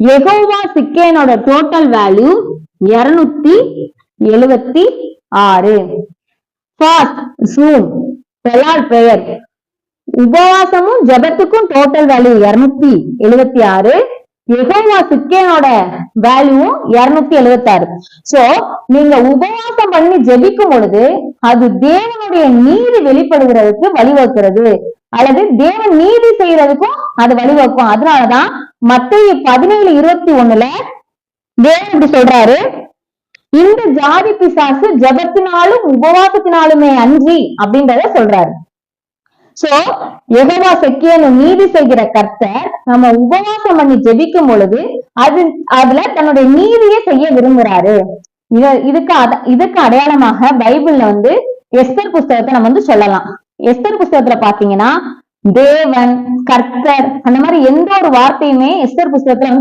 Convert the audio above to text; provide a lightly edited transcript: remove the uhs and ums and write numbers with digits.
யெகோவா சிக்கேனோட total value 276. Fast ஜூம் பெயர் உபவாசமும் ஜபத்துக்கும் டோட்டல் வேல்யூ 276. யெகோவா சிக்கேனோட வேல்யூவும் 276. சோ நீங்க உபவாசம் பண்ணி ஜெபிக்கும் பொழுது அது தேவனுடைய நீதி வெளிப்படுகிறதுக்கு வழிவகுக்கிறது, அல்லது தேவன் நீதி செய்யறதுக்கும் அது வழிவகுக்கும். அதனாலதான் மத்தேயு 17:21 தேவன் இப்படி சொல்றாரு, இந்த ஜாதி பிசாசு ஜபத்தினாலும் உபவாசத்தினாலுமே அன்றி அப்படின்றத சொல்றாரு. சோ யெகோவா சிக்கேனு நீதி செய்கிற கர்த்தர் நம்ம உபவாசம் பண்ணி ஜெபிக்கும் பொழுது அதுல தன்னுடைய நீதியை செய்ய விரும்புறாரு. இதுக்கு அடையாளமாக பைபிள்ல எஸ்தர் புஸ்தகத்தை நம்ம சொல்லலாம். எஸ்தர் புஸ்தகத்துல பாத்தீங்கன்னா தேவன், கர்த்தர் அந்த மாதிரி எந்த ஒரு வார்த்தையுமே எஸ்தர் புஸ்தகத்துல